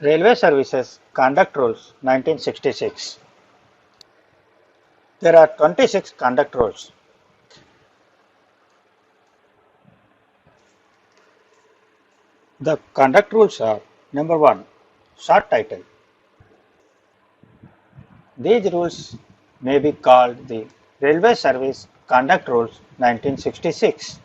Railway Services Conduct Rules 1966. There are 26 conduct rules. The conduct rules are: number 1, short title. These rules may be called the Railway Service Conduct Rules 1966.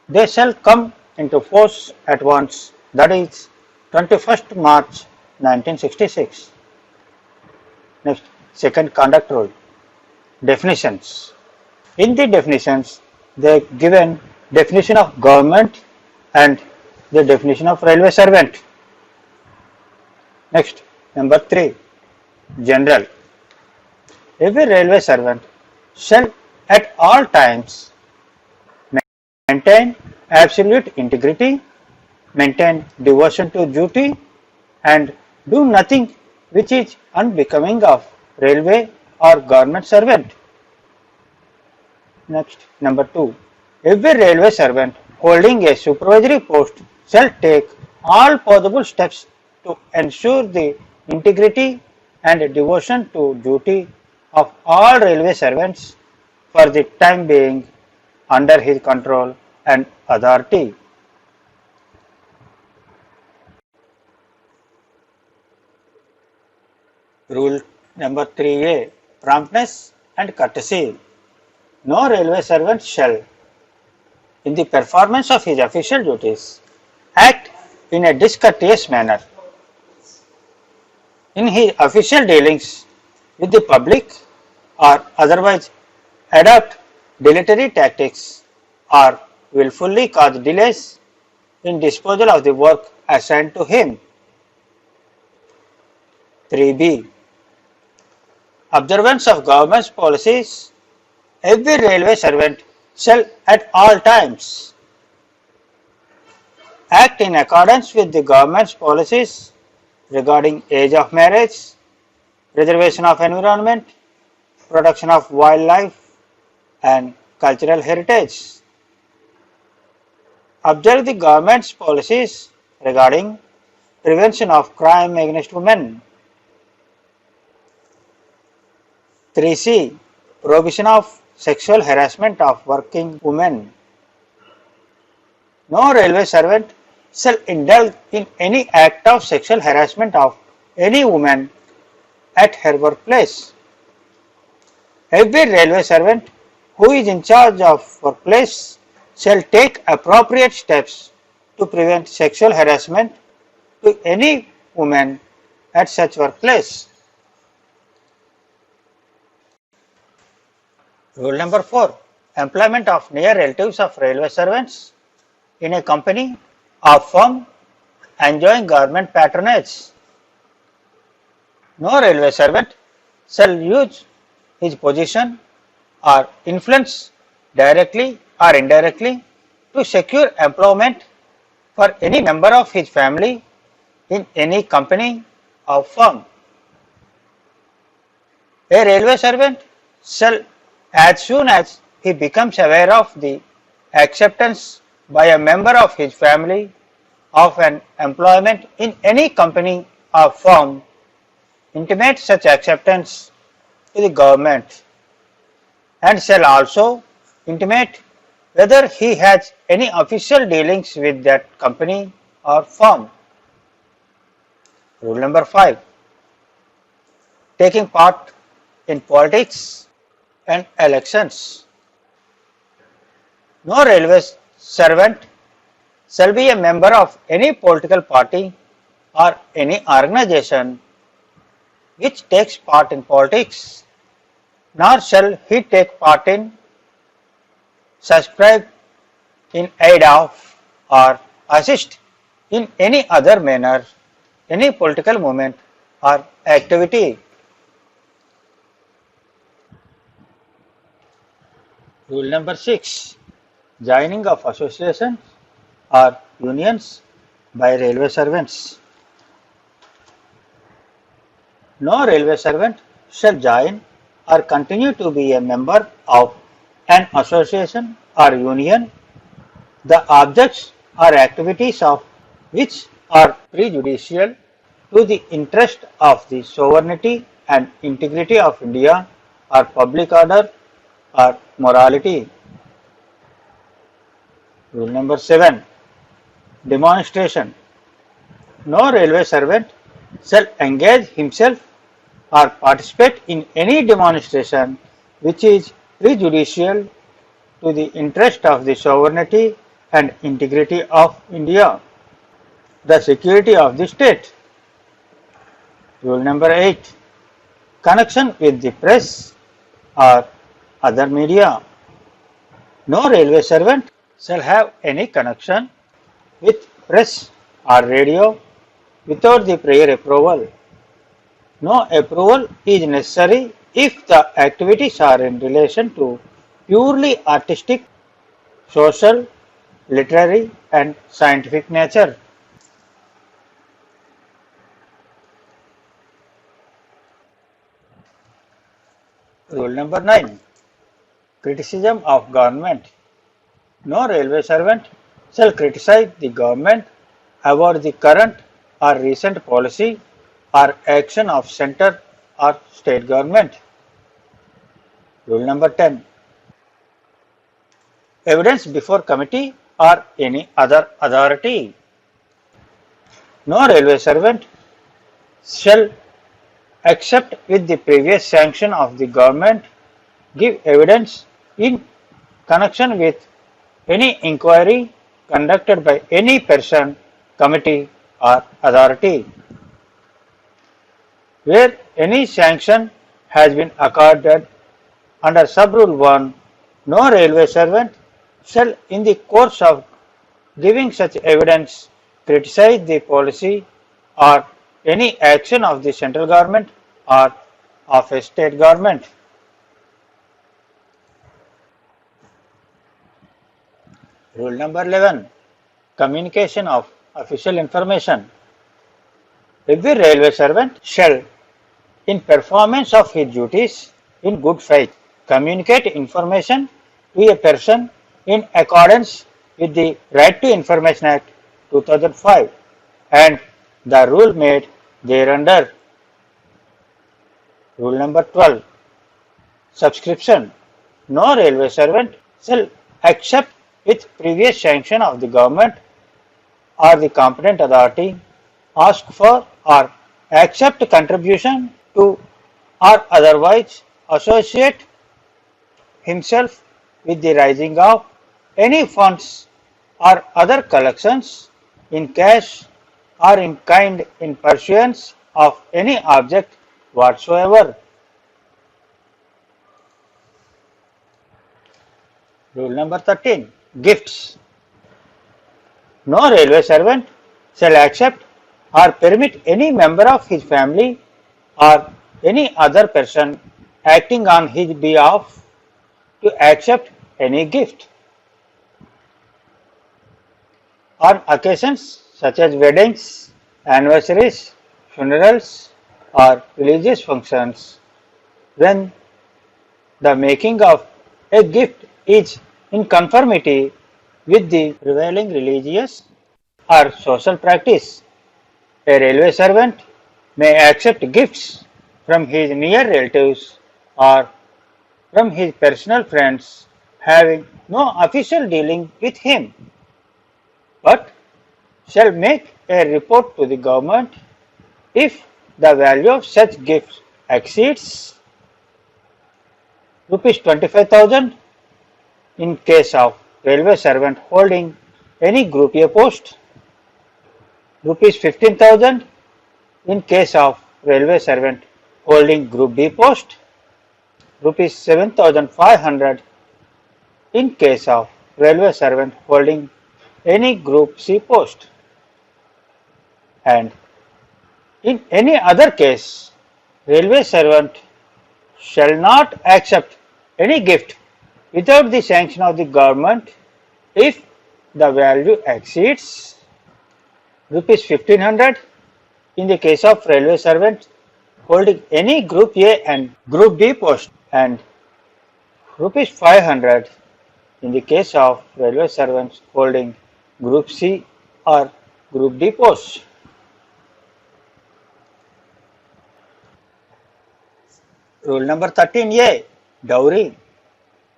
They shall come into force at once, that is 21st March 1966. Next, second conduct rule, definitions. In the definitions, they are given definition of government and the definition of railway servant. Next, number 3, general. Every railway servant shall at all times maintain absolute integrity, maintain devotion to duty, and do nothing which is unbecoming of railway or government servant. Next, number 2, every railway servant holding a supervisory post shall take all possible steps to ensure the integrity and devotion to duty of all railway servants for the time being under his control and authority. Rule number 3A, promptness and courtesy. No railway servant shall, in the performance of his official duties, act in a discourteous manner. In his official dealings with the public or otherwise adopt dilatory tactics or willfully cause delays in disposal of the work assigned to him. 3B, observance of government's policies. Every railway servant shall at all times act in accordance with the government's policies regarding age of marriage, preservation of environment, protection of wildlife and cultural heritage. Observe the government's policies regarding prevention of crime against women. 3C, prohibition of sexual harassment of working women. No railway servant shall indulge in any act of sexual harassment of any woman at her workplace. Every railway servant who is in charge of workplace shall take appropriate steps to prevent sexual harassment to any woman at such workplace. Rule number 4, employment of near relatives of railway servants in a company or firm enjoying government patronage. No railway servant shall use his position or influence directly or indirectly to secure employment for any member of his family in any company or firm. A railway servant shall, as soon as he becomes aware of the acceptance by a member of his family of an employment in any company or firm, intimate such acceptance to the government, and shall also intimate whether he has any official dealings with that company or firm. Rule number 5, taking part in politics and elections. No railway servant shall be a member of any political party or any organization which takes part in politics, nor shall he take part in, subscribe in aid of, or assist in any other manner any political movement or activity. Rule number 6, joining of associations or unions by railway servants. No railway servant shall join or continue to be a member of an association or union, the objects or activities of which are prejudicial to the interest of the sovereignty and integrity of India or public order or morality. Rule number 7. Demonstration. No railway servant shall engage himself or participate in any demonstration which is prejudicial to the interest of the sovereignty and integrity of India, the security of the state. Rule number 8. Connection with the press or other media. No railway servant shall have any connection with press or radio without the prior approval. No approval is necessary if the activities are in relation to purely artistic, social, literary and scientific nature. Rule number 9. Criticism of government. No railway servant shall criticize the government about the current or recent policy or action of centre or state government. Rule number 10. Evidence before committee or any other authority. No railway servant shall, except with the previous sanction of the government, give evidence in connection with any inquiry conducted by any person, committee or authority. Where any sanction has been accorded under sub-rule 1, no railway servant shall in the course of giving such evidence criticize the policy or any action of the central government or of a state government. Rule number 11. Communication of official information. Every railway servant shall, in performance of his duties in good faith, communicate information to a person in accordance with the Right to Information Act 2005 and the rule made thereunder. Rule number 12. Subscription. No railway servant shall accept with previous sanction of the government or the competent authority, ask for or accept contribution to or otherwise associate himself with the raising of any funds or other collections in cash or in kind in pursuance of any object whatsoever. Rule number 13. Gifts. No railway servant shall accept or permit any member of his family or any other person acting on his behalf to accept any gift. On occasions such as weddings, anniversaries, funerals or religious functions, when the making of a gift is in conformity with the prevailing religious or social practice, a railway servant may accept gifts from his near relatives or from his personal friends having no official dealing with him, but shall make a report to the government if the value of such gifts exceeds rupees 25,000 in case of railway servant holding any Group A post, rupees 15,000 in case of railway servant holding Group B post, rupees 7,500 in case of railway servant holding any Group C post, and in any other case railway servant shall not accept any gift without the sanction of the government if the value exceeds rupees 1500 in the case of railway servant holding any Group A and Group B post, and rupees 500 in the case of railway servants holding Group C or Group D post. Rule number 13A. Dowry.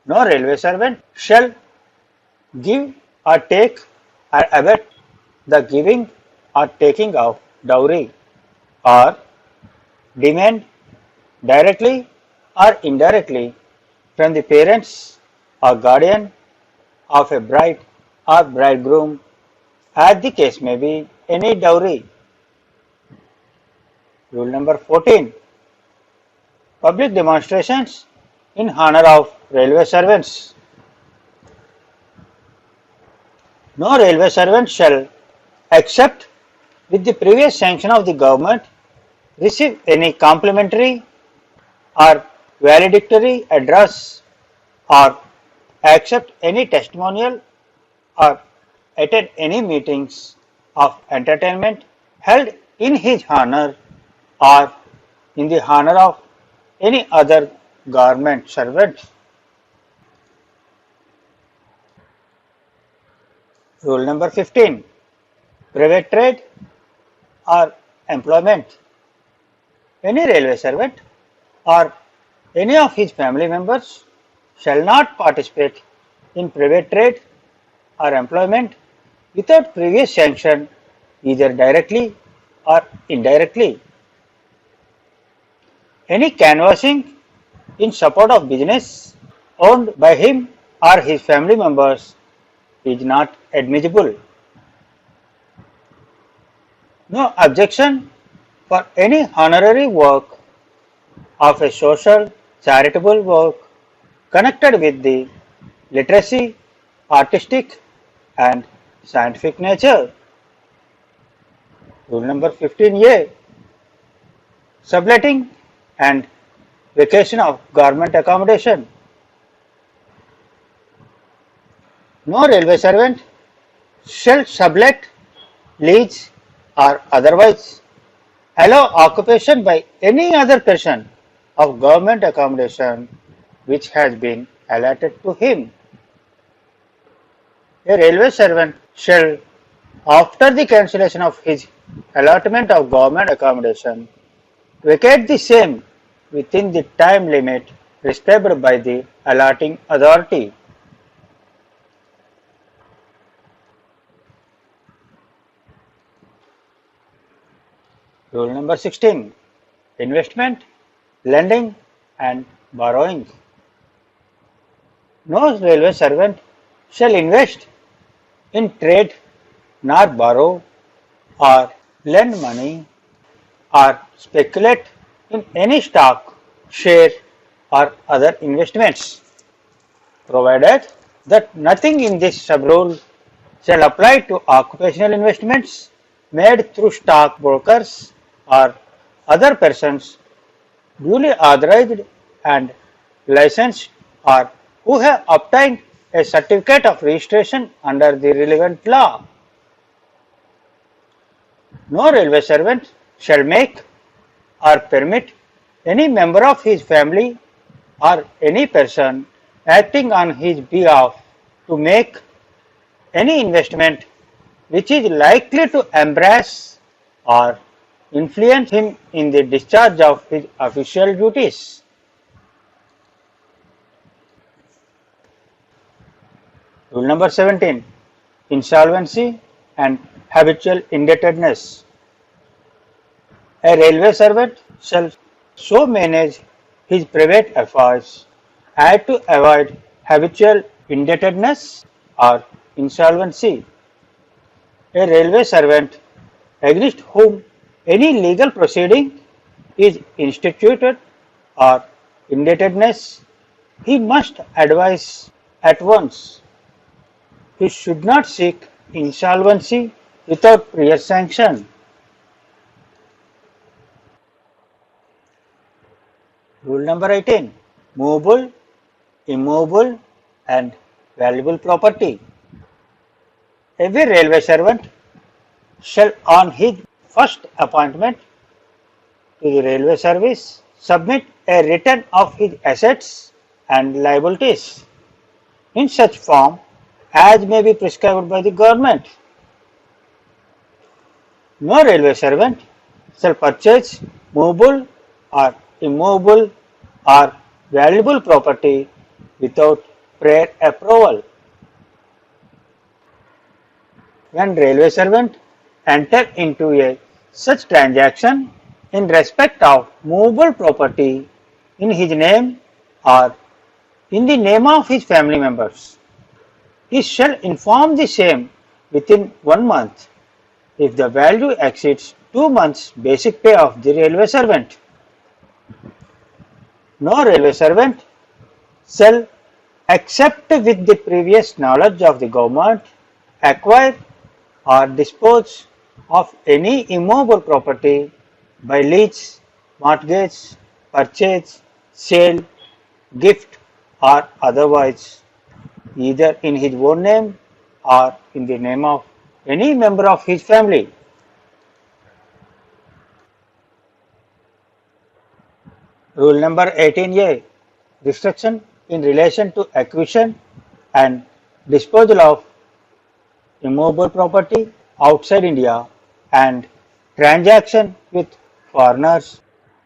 No railway servant shall give or take or abet the giving or taking of dowry or demand directly or indirectly from the parents or guardian of a bride or bridegroom, as the case may be, any dowry. Rule number 14. Public demonstrations in honor of railway servants. No railway servant shall, except with the previous sanction of the government, receive any complimentary or valedictory address or accept any testimonial or attend any meetings of entertainment held in his honor or in the honor of any other government servant. Rule number 15. Private trade or employment. Any railway servant or any of his family members shall not participate in private trade or employment without previous sanction, either directly or indirectly. Any canvassing in support of business owned by him or his family members is not admissible. No objection for any honorary work of a social charitable work connected with the literacy, artistic and scientific nature. Rule number 15A. Subletting and vacation of government accommodation. No railway servant shall sublet, lease or otherwise allow occupation by any other person of government accommodation which has been allotted to him. A railway servant shall, after the cancellation of his allotment of government accommodation, vacate the same within the time limit prescribed by the allotting authority. Rule number 16. Investment, lending and borrowing. No railway servant shall invest in trade nor borrow or lend money or speculate in any stock, share or other investments, provided that nothing in this sub-rule shall apply to occupational investments made through stock brokers or other persons duly authorized and licensed or who have obtained a certificate of registration under the relevant law. No railway servant shall make or permit any member of his family or any person acting on his behalf to make any investment which is likely to embarrass or influence him in the discharge of his official duties. Rule number 17. Insolvency and habitual indebtedness. A railway servant shall so manage his private affairs as to avoid habitual indebtedness or insolvency. A railway servant against whom any legal proceeding is instituted or indebtedness, he must advise at once. He should not seek insolvency without prior sanction. Rule number 18. Movable, immovable and valuable property. Every railway servant shall on his first appointment to the railway service submit a return of his assets and liabilities in such form as may be prescribed by the government. No railway servant shall purchase movable or immovable or valuable property without prior approval. When railway servant enter into a such transaction in respect of movable property in his name or in the name of his family members, he shall inform the same within 1 month if the value exceeds 2 months basic pay of the railway servant. No railway servant shall accept with the previous knowledge of the government, acquire or dispose of any immovable property by lease, mortgage, purchase, sale, gift or otherwise, either in his own name or in the name of any member of his family. Rule number 18A, restriction in relation to acquisition and disposal of immovable property outside India and transaction with foreigners,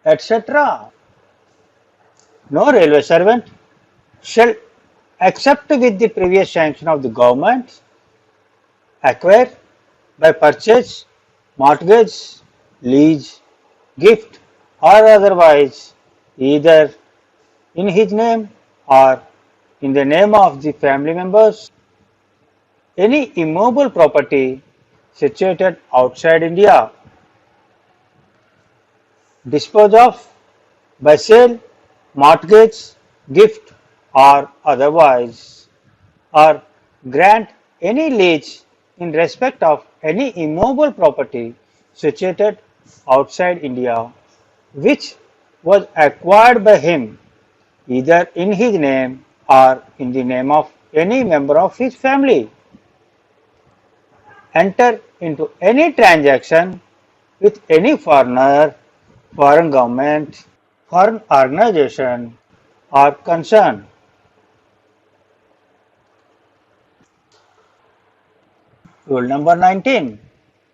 etc. No railway servant shall accept with the previous sanction of the government, acquire by purchase, mortgage, lease, gift or otherwise, either in his name or in the name of the family members, any immovable property situated outside India, dispose of by sale, mortgage, gift or otherwise, or grant any lease in respect of any immovable property situated outside India which was acquired by him either in his name or in the name of any member of his family. Enter into any transaction with any foreigner, foreign government, foreign organization or concern. Rule number 19,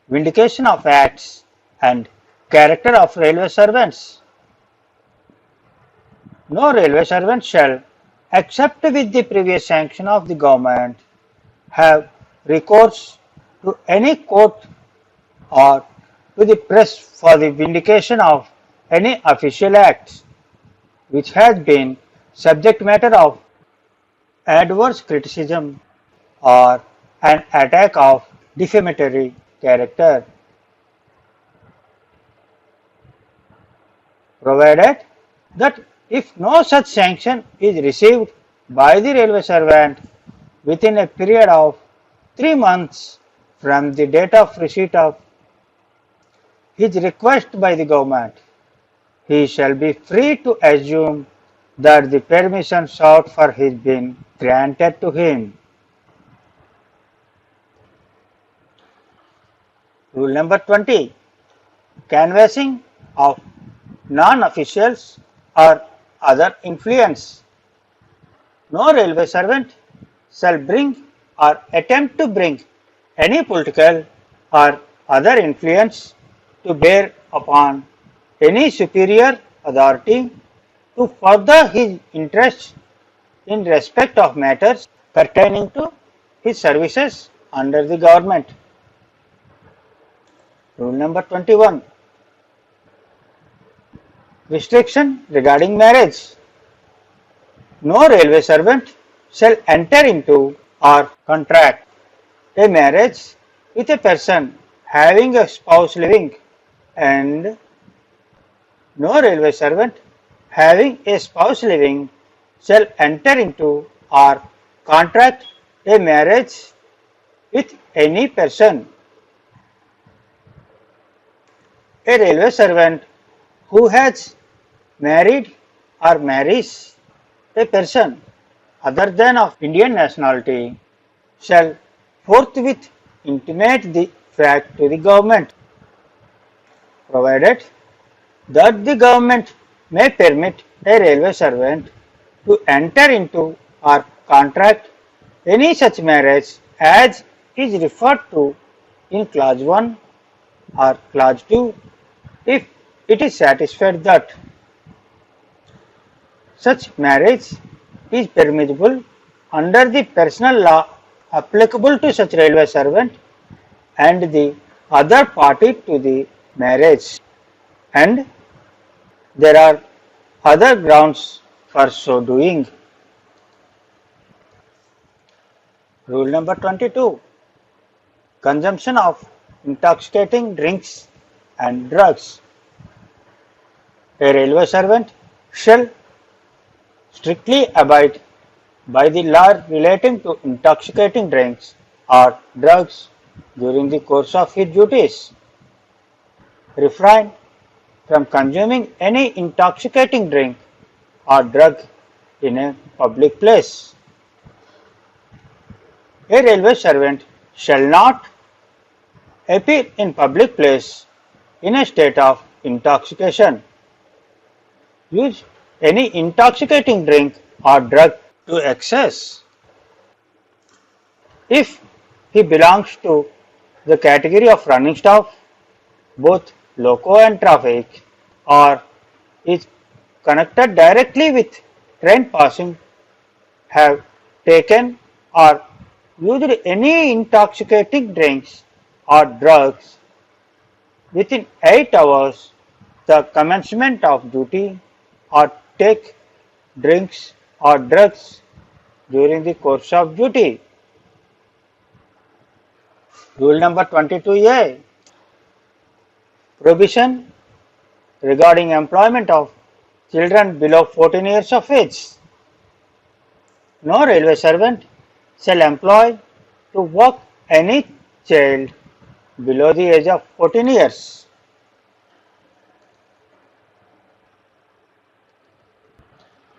vindication of acts and character of railway servants. No railway servant shall, except with the previous sanction of the government, have recourse to any court or to the press for the vindication of any official act which has been subject matter of adverse criticism or an attack of defamatory character, provided that if no such sanction is received by the railway servant within a period of 3 months from the date of receipt of his request by the government, he shall be free to assume that the permission sought for has been granted to him. Rule number 20, canvassing of non-officials or other influence. No railway servant shall bring or attempt to bring any political or other influence to bear upon any superior authority to further his interests in respect of matters pertaining to his services under the government. Rule number 21, restriction regarding marriage. No railway servant shall enter into or contract a marriage with a person having a spouse living, and no railway servant having a spouse living shall enter into or contract a marriage with any person. A railway servant who has married or marries a person other than of Indian nationality shall forthwith intimate the fact to the government, provided that the government may permit a railway servant to enter into or contract any such marriage as is referred to in clause 1, or clause 2 if it is satisfied that such marriage is permissible under the personal law applicable to such railway servant and the other party to the marriage, and there are other grounds for so doing. Rule number 22. Consumption of intoxicating drinks and drugs. A railway servant shall strictly abide by the law relating to intoxicating drinks or drugs during the course of his duties. Refrain from consuming any intoxicating drink or drug in a public place. A railway servant shall not appear in public place in a state of intoxication, use any intoxicating drink or drug to excess. If he belongs to the category of running staff, both loco and traffic, or is connected directly with train passing, have taken or used any intoxicating drinks or drugs within 8 hours the commencement of duty, or take drinks or drugs during the course of duty. Rule number 22A. Prohibition regarding employment of children below 14 years of age. No railway servant shall employ to work any child below the age of 14 years.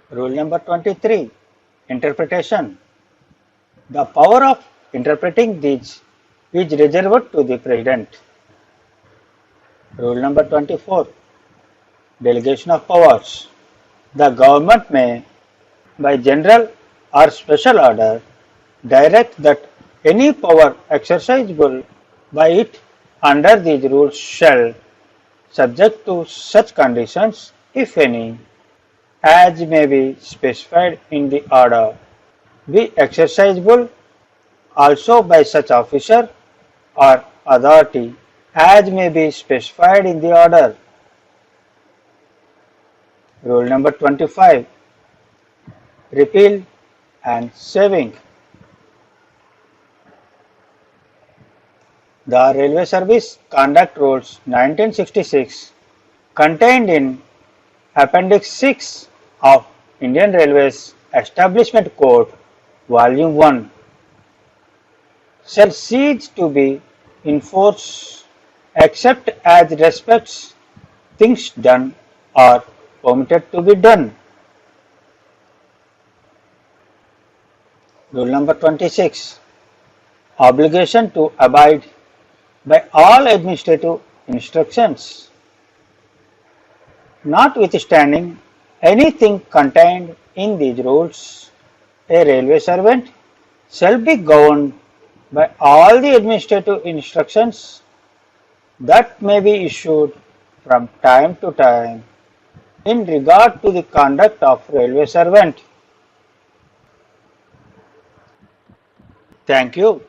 Rule number 23. Interpretation. The power of interpreting these is reserved to the President. Rule number 24. Delegation of powers. The government may, by general or special order, direct that any power exercisable by it under these rules shall, subject to such conditions, if any, as may be specified in the order, be exercisable also by such officer or authority as may be specified in the order. Rule number 25. Repeal and saving. The Railway Service Conduct Rules 1966, contained in Appendix 6 of Indian Railways Establishment Code, Volume 1, shall cease to be in force except as respects things done or permitted to be done. Rule number 26. Obligation to abide by all administrative instructions. Notwithstanding anything contained in these rules, a railway servant shall be governed by all the administrative instructions that may be issued from time to time in regard to the conduct of railway servant. Thank you.